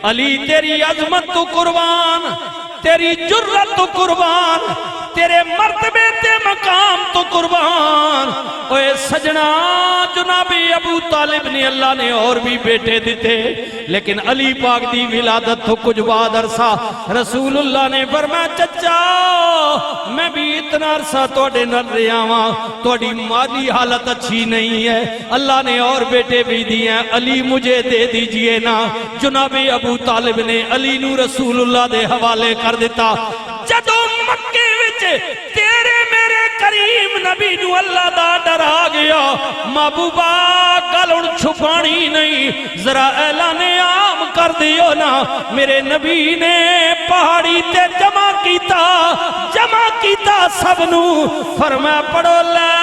علی تیری عظمت تو قربان، تیری جرت تو قربان، تیرے مرتبے تے مقام تو قربان۔ اوے سجنا جناب ابو طالب نے اللہ نے اور بھی بیٹے دیتے، لیکن علی پاک دی ولادت تو کچھ بعد عرصہ رسول اللہ نے فرمایا چچا میں بھی اتنا عرصہ توڑے نہ رہا ہوں، توڑی مالی حالت اچھی نہیں ہے، اللہ نے اور بیٹے بھی دیے ہیں، علی مجھے دے دیجئے نا۔ جناب ابو طالب نے علی نو رسول اللہ دے حوالے کر دیتا۔ جدو مکے وچ تیرے میرے کریم نبی نو اللہ دا ڈر آ گیا، محبوبہ گل ہن چھپانی نہیں، ذرا اعلان عام کر دیو نا۔ میرے نبی نے پہاڑی تے جمع کیتا سب نو، فرمایا پڑھو لا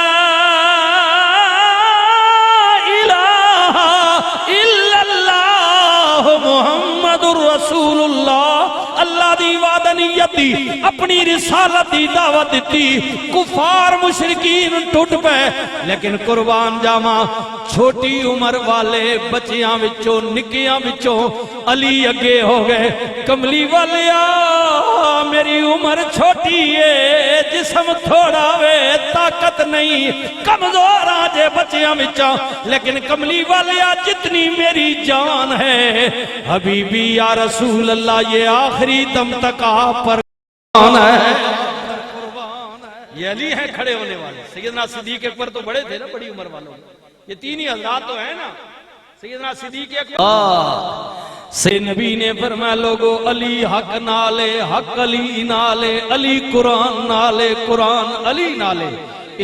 الہ الا اللہ محمد رسول اللہ۔ اللہ دی وعدانیت دی اپنی رسالت دی دعوت دیتی، کفار مشرکین ٹوٹ پے، لیکن قربان جاواں چھوٹی عمر والے بچیاں وچوں نکیاں وچوں علی اگے ہو گئے۔ کملی والیا میری عمر چھوٹی ہے، جسم تھوڑا وے، طاقت نہیں، کمزور آجے بچیاں وچوں، لیکن کملی والیا جتنی میری جان ہے حبیبی یا رسول اللہ یہ آخری دم تک آپ پر قربان ہے۔ یہ علی ہیں کھڑے ہونے والے۔ سیدنا صدیق اکبر تو بڑے تھے نا بڑی عمر والوں، یہ تین ہی حضرات تو ہیں نا، سیدنا صدیق اکبر۔ سے نبی نے فرمایا لوگو علی حق نالے، حق علی نالے، علی قرآن نالے، قرآن علی نالے۔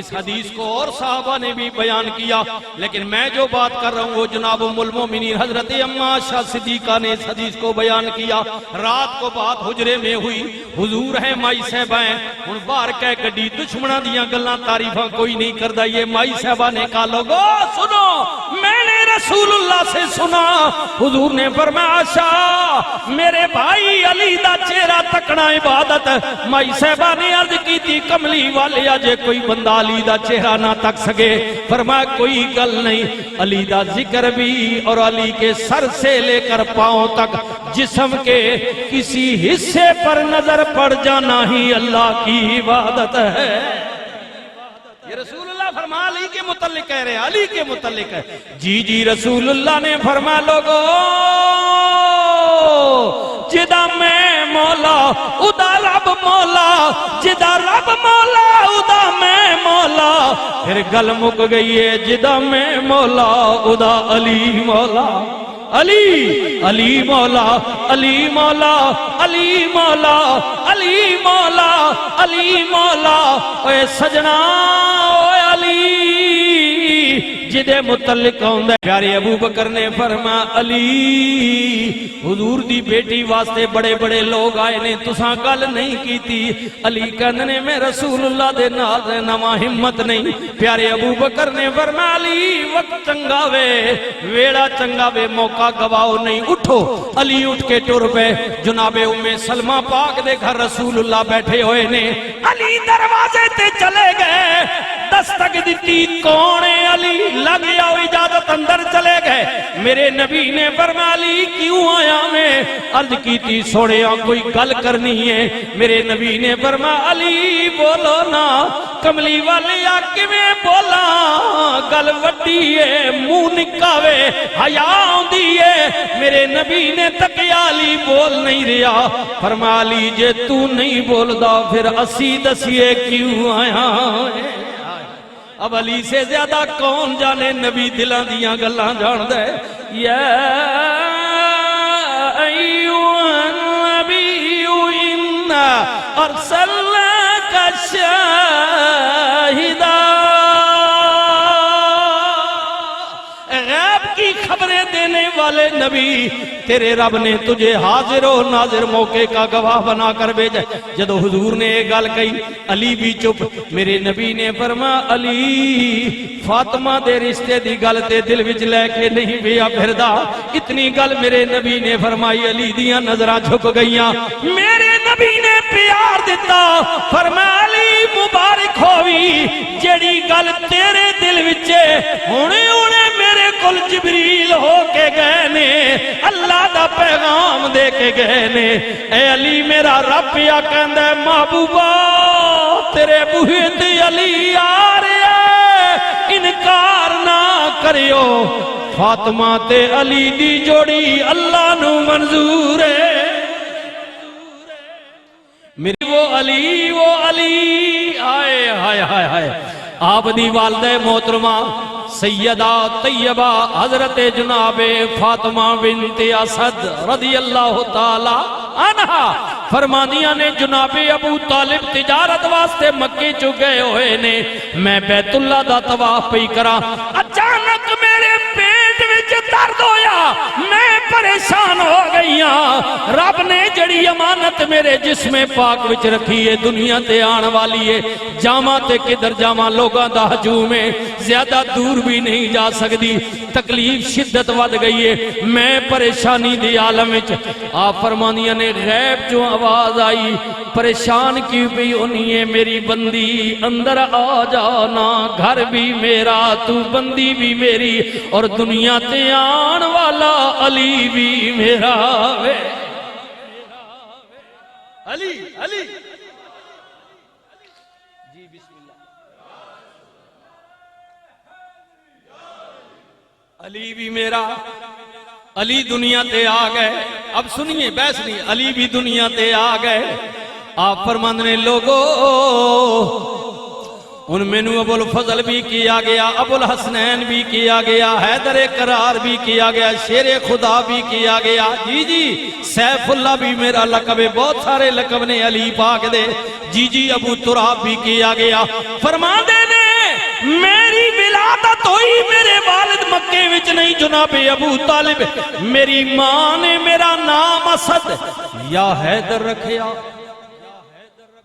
اس حدیث کو اور صحابہ نے بھی بیان کیا، لیکن میں جو بات کر رہا ہوں وہ جناب ام المومنین حضرت اما عائشہ صدیقہ نے اس حدیث کو بیان کیا۔ رات کو بات حجرے میں ہوئی، حضور ہیں مائی صاحبہ ہیں، ان بار کہہ گڈی دشمنہ دیاں گلاں تعریفاں کوئی نہیں کردہ۔ یہ مائی صاحبہ نے کہا لوگو سنو میں نے رسول اللہ سے سنا، حضور نے فرمایا عائشہ میرے بھائی علی دا چہرہ تکنا عبادت۔ مائی صاحبہ نے عرض کی تھی کملی والے آجے کوئی بندہ علی دا چہرہ نہ تک سکے، فرمایا کوئی گل نہیں، علی دا ذکر بھی اور علی کے سر سے لے کر پاؤں تک جسم کے کسی حصے پر نظر پڑ جانا ہی اللہ کی عبادت ہے۔ یہ رسول اللہ فرما علی کے متعلق کہہ رہے ہیں، علی کے متعلق ہے۔ جی رسول اللہ نے فرما لوگو جدا میں مولا ادا رب مولا، جدا رب مولا ادا میں مولا، پھر گل مک گئی ہے جدا میں مولا ادا علی مولا۔ علی علی مولا علی مولا علی مولا علی مولا علی مولا۔ اے سجنا اے علی جدے متعلق ہوندہ پیارے ابو بکر نے فرمایا علی حضور دی بیٹی واسطے بڑے بڑے لوگ آئے نے تساں گل نہیں کی تھی۔ علی کہنے میں رسول اللہ دے نال نواں ہمت نہیں۔ پیارے ابو بکر نے فرمایا علی وقت چنگا وے، ویڑا چنگا وے، موقع گواؤ نہیں، اٹھو۔ علی اٹھ کے ٹر پے، جناب ام سلمہ پاک دے گھر رسول اللہ بیٹھے ہوئے نے، علی دروازے تے چلے گئے، دستک دیتی کون ہے علی، لگ جاؤ اجازت اندر چلے گئے۔ میرے نبی نے فرمایا علی کیوں آیا میں، عرض کی تھی سوڑیا کوئی گل کرنی ہے۔ میرے نبی نے فرمایا علی بولو نا، کملی والی آکے میں بولا گل وڈی ہے، منہ نکاوے حیا ہوندی ہے۔ میرے نبی نے تکیا علی بول نہیں رہا، فرمایا علی جے تو نہیں بولدا پھر اسی دسیے کیوں آیا ہے۔ اب علی سے زیادہ کون جانے نبی دلان دیاں گلاں جان دے۔ یا ایوہ النبی انا ارسلناک شاہدا، غیب کی خبریں دینے والے نبی تیرے رب نے تجھے حاضر و ناظر موقع کا گواہ بنا کر بھیجا۔ جدو حضور نے ایک گل کہی علی بھی چپ۔ میرے نبی نے فرمایا علی فاطمہ دے رشتے دی گل تے دل وچ لے کے نہیں بیا پھردا۔ اتنی گل میرے نبی نے فرمائی، علی دیاں نظراں جھک گئیاں۔ میرے نبی نے پیار دیتا، فرمایا علی مبارک ہوئی جیڑی گل تیرے دل وچ ہونے میرے کل جبریل ہو کے گئے نے، اللہ دا دا پیغام دے کے گئے نے، اے علی میرا رب یا کہندا ہے محبوبہ تیرے بوہے تے علی آ رہا ہے، انکار نہ کریو، فاطمہ تے علی دی جوڑی اللہ نو منظور ہے۔ میری وہ علی آئے ہائے ہائے ہائے، آپ دی والدہ محترمہ سیدہ طیبہ حضرت جناب فاطمہ بنت اسد رضی اللہ تعالی عنہا فرمانیاں نے جناب ابو طالب تجارت واسطے مکے چو گئے ہوئے نے، میں بیت اللہ دا طواف پئی کراں، اچانک میرے پیٹ وچ درد ہویا، میں پریشان ہو گئی ہاں، رب نے جڑی امانت میرے جسم پاک وچ رکھی ہے دنیا تے آن والی ہے، جاواں تے کدھر جاواں لوگاں دا ہجوم ہے، زیادہ دور بھی نہیں جا سکتی، تکلیف شدت ود گئی ہے، میں پریشانی دی عالم وچ۔ آپ فرمانیاں نے غیب جو آواز آئی، پریشان کیوں بھی ہونی ہے میری بندی، اندر آ جانا، گھر بھی میرا تو بندی بھی میری، اور دنیا تے آن والا علی بھی میرا ہے۔ علی علی جی بسم اللہ، علی بھی میرا، علی دنیا تے آ گئے، اب سنیے بحث نہیں، علی بھی دنیا تے آ گئے۔ آپ فرماندے لوگو ان میں نو ابو الفضل بھی کیا گیا، ابو الحسنین بھی کیا گیا، حیدر قرار بھی کیا گیا، شیر خدا بھی کیا گیا، جی جی سیف اللہ بھی میرا لقب ہے، بہت سارے لقب نے علی پاک دے، جی جی ابو تراب بھی کیا گیا۔ فرماندے نے میری ولادت ہوئی میرے والد مکے وچ نہیں جناب ابو طالب، میری ماں نے میرا نام اسد یا حیدر رکھیا،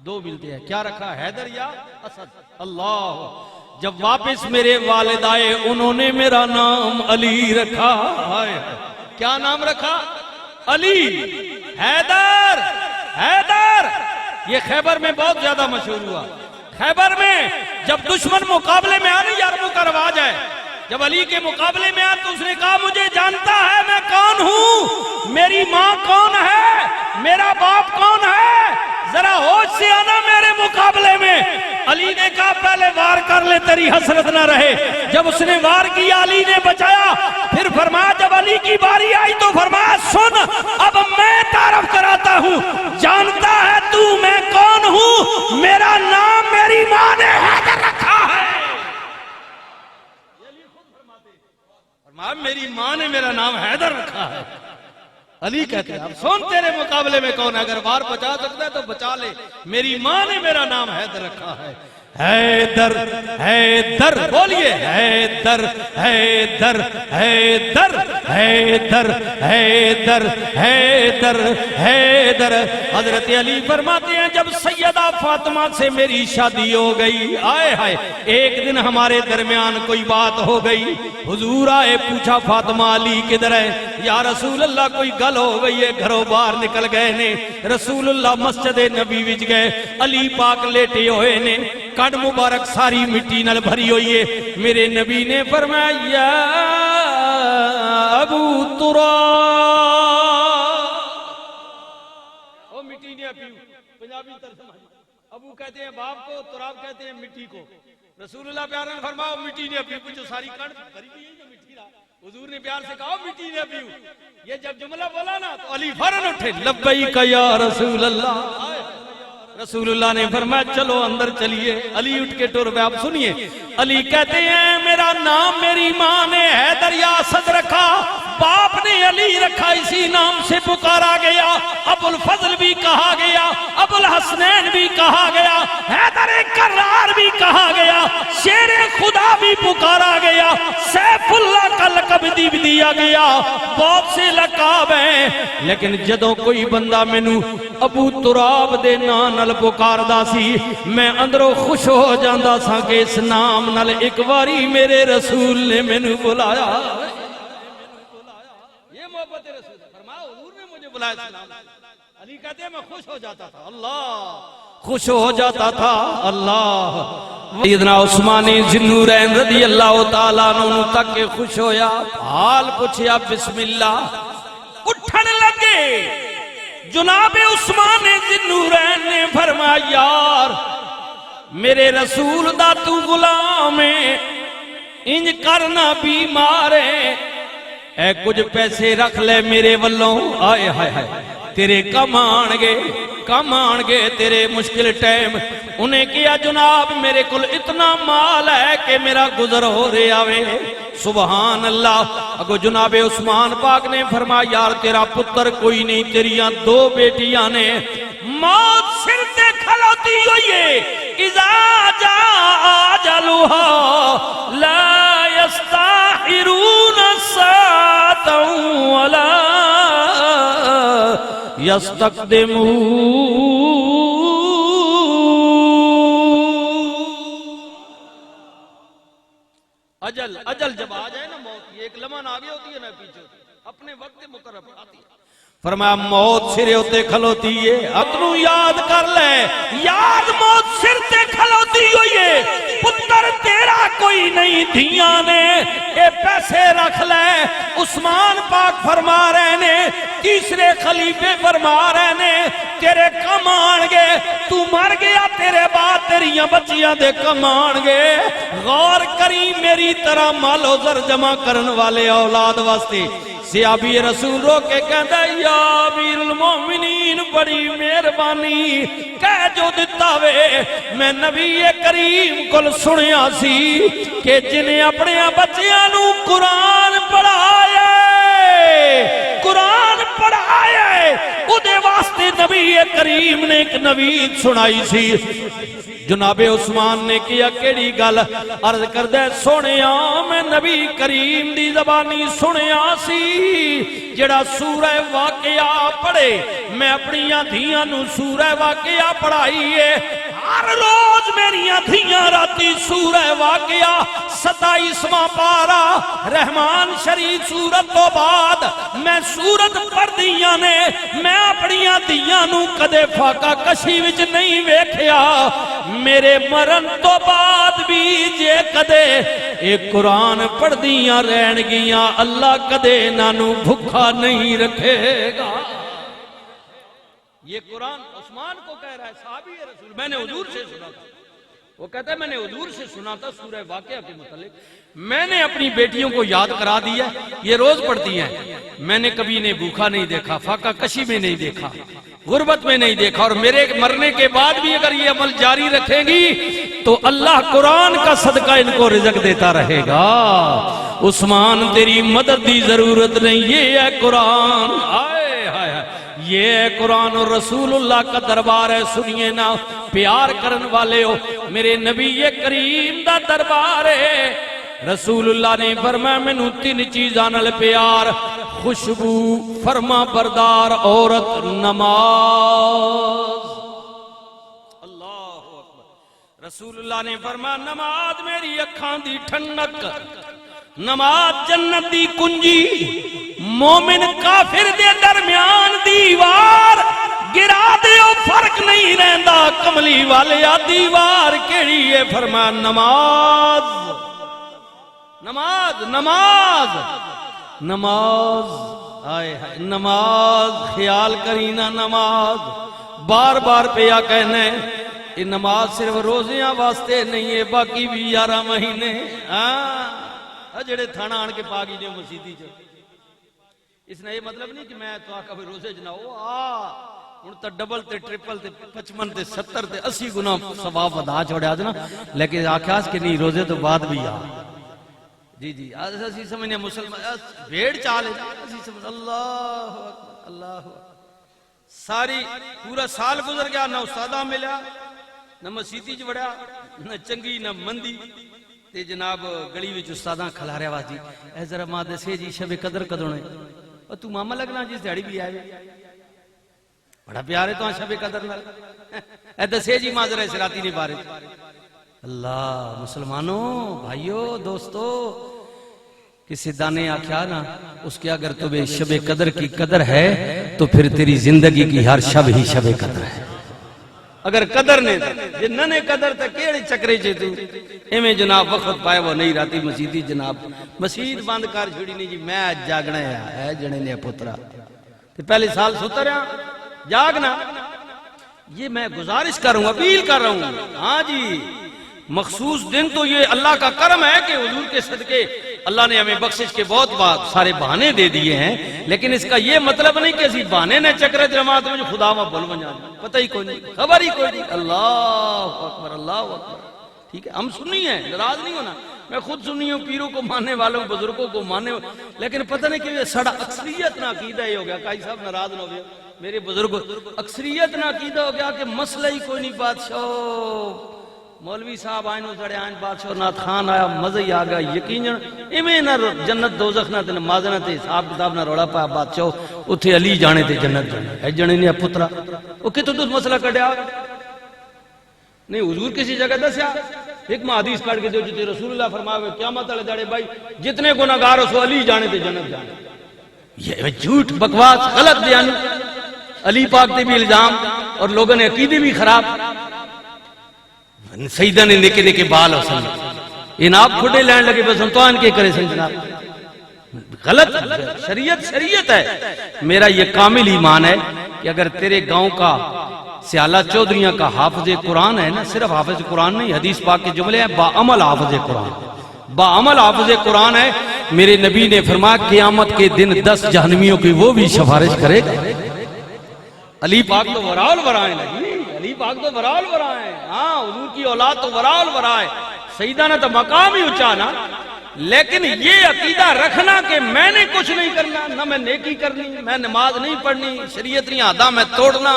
دو ملتے ہیں، کیا رکھا حیدر یا اسد؟ اللہ، جب واپس میرے والد آئے انہوں نے میرا نام علی رکھا، کیا نام رکھا؟ علی، حیدر، حیدر۔ یہ خیبر میں بہت زیادہ مشہور ہوا، خیبر میں جب دشمن مقابلے میں آنے، یارمو کا رواج ہے، جب علی کے مقابلے میں آنے تو اس نے کہا مجھے جانتا ہے میں کون ہوں، میری ماں کون ہے، میرا باپ کون ہے، ذرا ہوش سے آنا میرے مقابلے میں۔ علی نے کہا پہلے وار کر لے تیری حسرت نہ رہے، جب اس نے وار کیا علی نے بچایا، پھر فرمایا جب علی کی باری آئی تو فرمایا سن اب میں تعارف کراتا ہوں، جانتا ہے تو میں کون ہوں، میرا نام میری ماں نے حیدر رکھا ہے۔ فرمایا میری ماں نے میرا نام حیدر رکھا ہے۔ علی کہتے ہیں اب سن تیرے مقابلے میں کون ہے، اگر وار بچا سکتا ہے تو بچا لے، میری ماں نے میرا نام حیدر رکھا ہے۔ حیدر حیدر بولیے، حیدر حیدر حیدر حیدر حیدر حیدر حیدر۔ حضرت علی فرماتے ہیں جب سیدہ فاطمہ سے میری شادی ہو گئی، آئے ہائے ایک دن ہمارے درمیان کوئی بات ہو گئی، حضور آئے پوچھا فاطمہ علی کدھر ہے؟ یا رسول اللہ کوئی گل ہو گئی ہے، گھروں باہر نکل گئے نے۔ رسول اللہ مسجد نبی وچ گئے، علی پاک لیٹے ہوئے نے، کڑ مبارک ساری مٹی نال بھری ہوئی ہے، میرے نبی نے فرمایا یا ابو تراب، او مٹی نے پیو، پنجابی ترجمہ، ابو کہتے ہیں باپ کو، تراب کہتے ہیں مٹی کو۔ رسول اللہ پیار نے فرمایا مٹی نے پیو، جو ساری کڑ بھری ہوئی ہے جو مٹی رہا، حضور نے پیار سے کہا مٹی نے پیو۔ یہ جب جملہ بولا نا تو علی فوراً اٹھے، لبیک یا رسول اللہ۔ رسول اللہ نے فرمایا چلو اندر چلیے، علی اٹھ کے ٹر پہ۔ آپ سنیے علی کہتے ہیں میرا نام میری ماں نے حیدر یا اسد رکھا، باپ نے علی رکھا، اسی نام سے پکارا گیا، ابو الفضل بھی کہا گیا، ابو الحسنین بھی کہا گیا، حیدر قرار بھی کہا گیا، شیر خدا بھی پکارا گیا، سیف اللہ کا لقب دیا گیا، بہت سے لقب ہیں، لیکن جدوں کوئی بندہ مینوں ابو تراب دے نام نال پکاردا سی، میں اندروں خوش ہو جاندا سا کہ اس نام نال ایک باری میرے رسول نے مینوں بلایا۔ یہ محبت رسول ہے، فرمایا حضور نے مجھے بلایا سلام۔ علی کہتے ہیں میں خوش ہو جاتا تھا، اللہ خوش ہو جاتا تھا، اللہ۔ سیدنا عثمان ذوالنورین رضی اللہ تعالیٰ عنہ تک کے خوش ہویا، حال پوچھیا بسم اللہ، اٹھ اٹھن لگے جناب عثمان ذوالنورین نے فرمایا یار میرے رسول دا تو غلام ہے انج کرنا بیمار ہے اے کچھ پیسے رکھ لے میرے والوں آئے ہائے ہائے تیرے کم آن گے تیرے مشکل ٹائم انہیں کیا جناب میرے کل اتنا مال ہے کہ میرا گزر ہو رہے آوے سبحان اللہ اگو جناب عثمان پاک نے فرمایا یار تیرا پتر کوئی نہیں تیریاں دو بیٹیاں نے موت سر تے کھلوتی ہوئی ہے اذا جاء اجلها لا يستاخرون ساعة ولا يستقدمون اجل جب آ جائے نا موت یہ ایک لمحہ آگے ہوتی ہے نا پیچھے اپنے وقت مقرر آتی ہے فرمایا موت سرے ہوتے کھلوتی ہے اتنو یاد کر لے یاد موت سر تے کھلوتی ہوئی ہے پتر تیرا کوئی نہیں دھیاں نے اے پیسے رکھ لے عثمان پاک فرما رہے نے تیسرے خلیفے فرما رہے نے تیرے کم آن گے تو مر گیا تیرے بعد تیریاں بچیاں دے کم آن گے غور کری میری طرح مال و زر جمع کرن والے اولاد واسطے صحابی رسول رو کے کہتا ہے یا امیر المومنین بڑی مہربانی کہہ جو دیتا وے میں نبی کریم کل سنیا سی کہ جنہیں اپنے بچیاں نو قرآن پڑھایا او دے واسطے نبی کریم نے ایک نوید سنائی سی جناب عثمان نے کیا کیڑی گل عرض کردہ سنیا میں نبی کریم دی زبانی سنیا سی جڑا سورہ واقعہ پڑھے میں اپنی دھیاں نو سورہ واقعہ پڑھائیے ہر روز میری دھیاں راتی سورہ واقعہ 27واں پارا رحمان شریف سورت تو بعد میں سورت پڑھ دیاں نے میں اپنی دھیاں نو کدے فاقہ کشی وچ نہیں ویکھیا میرے مرن تو بعد بھی جے کدے ایک قرآن پڑھ دیاں رہن گیاں اللہ کدے نانو بھکھا نہیں رکھے گا یہ قرآن عثمان کو کہہ رہا ہے صحابی رسول میں نے حضور سے سنا تھا وہ کہتا ہے میں نے حضور سے سنا تھا سورہ واقعہ کے متعلق میں نے اپنی بیٹیوں کو یاد کرا دیا یہ روز پڑھتی ہیں میں نے کبھی انہیں بھوکا نہیں دیکھا فاقہ کشی میں نہیں دیکھا غربت میں نہیں دیکھا اور میرے مرنے کے بعد بھی اگر یہ عمل جاری رکھیں گی تو اللہ قرآن کا صدقہ ان کو رزق دیتا رہے گا عثمان تیری مدد دی ضرورت نہیں یہ ہے قرآن یہ ہے قرآن اور رسول اللہ کا دربار ہے سنیے نا پیار کرن والے ہو میرے نبی کریم دا دربار ہے رسول اللہ نے فرمایا میں نو 3 چیزاں نال پیار خوشبو فرما بردار عورت نماز اللہ اکبر رسول اللہ نے فرمایا نماز میری اکھاں دی ٹھنڈک نماز جنت دی کنجی مومن کافر دے درمیان دیوار گرا دیو فرق نہیں رہندا کملی والے دیوار کیڑی ہے فرمایا نماز نماز نماز نماز آئے نماز خیال کرینا نماز بار بار پیا کہنا ہے یہ نماز صرف روزیاں واسطے نہیں ہے باقی بھی 11 مہینے جڑے تھانا آن کے پاگی جو مسیدی جو اس نے یہ مطلب نہیں کہ میں تو آقا بھی روزے جناؤ ان تا ڈبل تے ٹرپل تے 55 تے 70 تے 80 گناہ ثواب ودا چھوڑے آج نا لیکن آخیاس کہ نہیں روزے تو بعد بھی جی جی اسی سمجھنے مسلمان بھیڑ چالے اسی سمجھنے اللہ ساری پورا سال گزر گیا نہ استادہ ملیا نہ مسیدی جوڑیا نہ چنگی نہ مندی تے جناب گلی وچ استاداں کھلا رہے واجی اے ذرا ماں دسے جی شب قدر کدونے اور تو ماما لگنا جس دیڑی بھی آئے بڑا پیارے تو شب قدر نال اے دسے جی ماں ذرا سراتی نہیں بارے اللہ مسلمانوں بھائیو دوستو کسی دانے آکھیا نا اس کے اگر تمہیں شب قدر کی قدر ہے تو پھر تیری زندگی کی ہر شب ہی شب قدر ہے اگر قدر نے جنہ نے قدر تا کیڑے چکرے چھے تو ایمیں جناب وقت پائے وہ نہیں راتی مسیدی جناب مسید بند کار چھوڑی نہیں جی میں آج جاگنا ہے جنے نے پترا تو پہلے سال ستا رہا جاگنا. یہ میں گزارش کر رہا ہوں، اپیل کر رہا ہوں. ہاں جی مخصوص دن تو یہ اللہ کا کرم ہے کہ حضور کے صدقے اللہ نے ہمیں بخشش کے بہت سارے بہانے دے دیے ہیں، لیکن اس کا یہ مطلب نہیں کہ اسی بہانے نے چکرے جماعت میں جو خدا میں بول بن جانا، پتہ ہی کوئی نہیں، خبر ہی کوئی نہیں. اللہ اکبر اللہ اکبر. ٹھیک ہے ہم سنی ہیں، ناراض نہیں ہونا. میں خود سنی ہوں، پیروں کو ماننے والوں بزرگوں کو ماننے، لیکن پتہ نہیں کہ سڑا اکثریت نہ عقیدہ ہی ہو گیا. قاضی صاحب ناراض نہ ہو گیا میرے بزرگ، اکثریت نہ عقیدہ ہو گیا کہ مسئلہ ہی کوئی نہیں. بادشاہ مولوی صاحب آئے نو سڑے آئین بادشاہ نات خان آیا، مزہ ہی آگا یقیناً ایمیں نہ جنت دوزخ نہ تے نماز نہ تے حساب کتاب نہ روڑا پایا. بادشاہ اتھے علی جانے تے جنت جانے ہے جنے نے پترا وہ کتوں تو مسئلہ کٹیا نہیں. حضور کسی جگہ دسیا ایک حدیث کاٹ کے دو جتے رسول اللہ فرمایا ہوئے قیامت والے داڑے بھائی جتنے گناہگار ہو سو علی جانے تے جنت جانے. یہ جھوٹ بکواس غلط بیان، علی پاک تے بھی الزام اور لوگوں نے عقیدے بھی خراب. سیدہ نے نکے نکے بال ہو سن ان آپ کھڑے لین لگے بس ہم تو ان کے کرے سن جناب. غلط شریعت ہے. میرا یہ کامل ایمان ہے کہ اگر تیرے گاؤں کا سیالہ چودھریاں کا حافظ قرآن ہے نا، صرف حافظ قرآن نہیں، حدیث پاک کے جملے ہیں باعمل حافظ قرآن، باعمل حافظ قرآن ہے. میرے نبی نے فرمایا قیامت کے دن 10 جہنمیوں کی وہ بھی سفارش کرے گا. علی پاک تو ورال ورائیں لگی، علی پاک تو ورال ورائیں. ہاں حضور کی اولاد تو ورال ورائیں. سیدہ نے تو مقام ہی اونچا نا، لیکن یہ عقیدہ رکھنا کہ میں نے کچھ نہیں کرنا، نہ میں نیکی کرنی، میں نماز نہیں پڑھنی، شریعت نہیں آدھا میں توڑنا،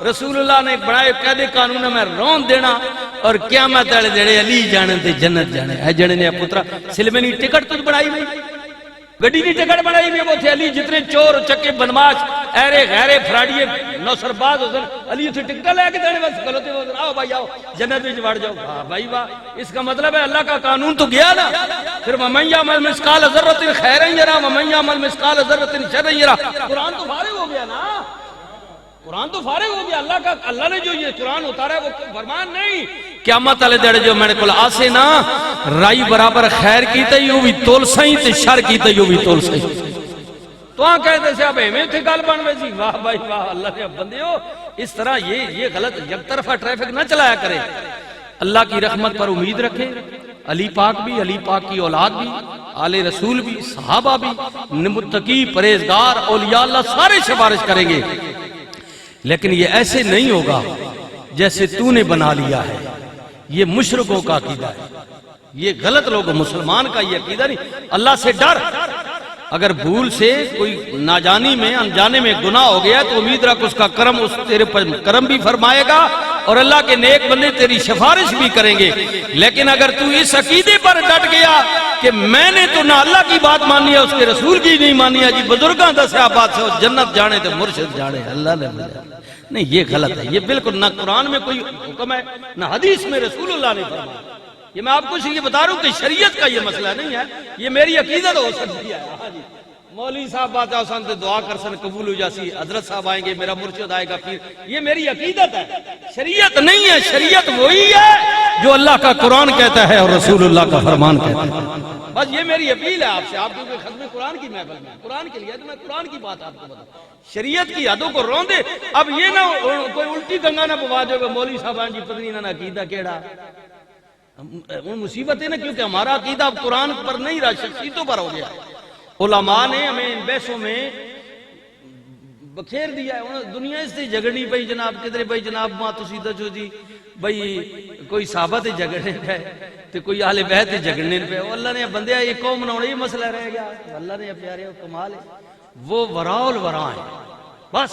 رسول اللہ نے بڑھائے قید قانون میں رون دینا، اور قیامت والے دیڑے علی جانے تے جنت جانے. اے جنے نے پترا سلمے ٹکٹ تو بنائی نہیں، گڈی کی ٹکٹ بنائی میں وہ تھے علی جتنے چور چکے بدماش ایرے غیرے فراڈیے نوسر باز حسن علی اتنے ٹکٹا لے کے دینے بس غلطی وہ آؤ بھائی آؤ جنت میں جوڑ جاؤ. واہ بھائی واہ. اس کا مطلب ہے اللہ کا قانون تو گیا نا. پھر وَمَن يَعْمَلْ مِثْقَالَ ذَرَّةٍ خَيْرًا يَرَهُ وَمَن يَعْمَلْ مِثْقَالَ ذَرَّةٍ شَرًّا يَرَهُ. قرآن تو فارغ ہو گیا نا، قرآن تو فارغ ہو گیا. اللہ نے جو یہ قرآن اتارا ہے وہ فرمان نہیں. قیامت والے دڑے جو میں نے کہا آسے نا رائی برابر خیر کیتا یوں بھی تول سائیں تے شر کیتا یوں بھی تول سائیں. تو ہاں کہتے سے اب ہمیں تھے گل بن ویسی. واہ بھائی واہ. اللہ نے بندے ہو اس طرح یہ غلط یک طرفہ ٹریفک نہ چلایا کرے. اللہ کی رحمت پر امید رکھے. علی پاک بھی، علی پاک کی اولاد بھی، آل رسول بھی، صحابہ بھی، متقی پرہیزگار اولیاء اللہ سارے سفارش کریں گے. لیکن یہ ایسے نہیں ہوگا جیسے تو نے بنا لیا ہے. یہ مشرکوں کا عقیدہ ہے، یہ غلط لوگ. مسلمان کا یہ عقیدہ نہیں. اللہ سے ڈر. اگر بھول سے کوئی ناجانی میں انجانے میں گناہ ہو گیا تو امید رکھ اس کا کرم اس تیرے پر کرم بھی فرمائے گا اور اللہ کے نیک بندے تیری سفارش بھی کریں گے. لیکن اگر تو اس عقیدے پر ڈٹ گیا کہ میں نے تو نہ اللہ کی بات مانی ہے اس کے رسول کی نہیں مانی ہے، جی بزرگاں دسیا بات سے جنت جانے تے مرشد جانے، اللہ نے نہیں. یہ غلط ہے. یہ بالکل نہ قرآن میں کوئی حکم ہے نہ حدیث میں رسول اللہ نے فرمایا. یہ میں آپ کو یہ بتا رہا ہوں کہ شریعت کا یہ مسئلہ نہیں ہے، یہ میری عقیدت ہو سکتی ہے. مولوی صاحب بات ہے سن دعا کر سن قبول ہو جاسی، حضرت صاحب آئیں گے، میرا مرشد آئے گا، پھر یہ میری عقیدت ہے، شریعت نہیں ہے. شریعت وہی ہے جو اللہ کا قرآن کہتا ہے اور رسول اللہ کا فرمان کہتا ہے. بس یہ میری اپیل ہے آپ سے. آپ کیونکہ ختم قرآن کی محفل میں قرآن کے لیے تو میں قرآن کی بات آپ کو بتاؤں. شریعت کی حدوں کو روندے. اب یہ نہ کوئی الٹی گنگا نہ بوا جو کہ مولوی صاحب جی پتہ نہیں نہ عقیدہ کیڑا. مصیبت ہے نا، کیونکہ ہمارا عقیدہ اب قرآن پر نہیں رہا، شخصیتوں پر ہو گیا. علماء نے ہمیں ان بحثوں میں بکھیر دیا ہے. دنیا اس سے جگڑنی پئی جناب کدھر پئی جناب ماں تسی دسو جی بھئی کوئی صحابہ تے جگڑنے پہ تے کوئی اہل بیت تے جگڑنے پہ. اللہ نے بندیا یہ قوم بناؤ یہ مسئلہ رہ گیا. اللہ نے پیارے کمال ہے وہ وراء الوراء ہے. بس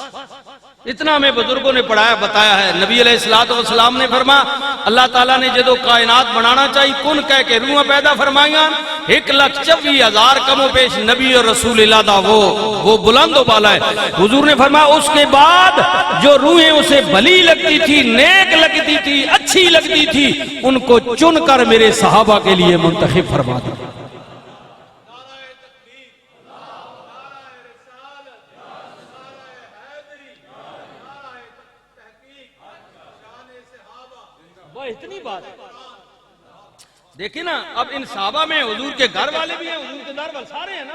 اتنا ہمیں بزرگوں نے پڑھایا بتایا ہے. نبی علیہ السلام نے فرمایا اللہ تعالیٰ نے جدو کائنات بنانا چاہی کن کہہ کے روحیں پیدا فرمائیاں. 1,24,000 کم و بیش نبی اور رسول اللہ دا وہ بلند و بالا ہے. حضور نے فرمایا اس کے بعد جو روحیں اسے بھلی لگتی تھی، نیک لگتی تھی، اچھی لگتی تھی، ان کو چن کر میرے صحابہ کے لیے منتخب فرما دیا. اتنی بات ہے. دیکھیں نا اب ان صحابہ میں حضور کے گھر والے بھی ہیں، حضور کے در والے سارے ہیں نا.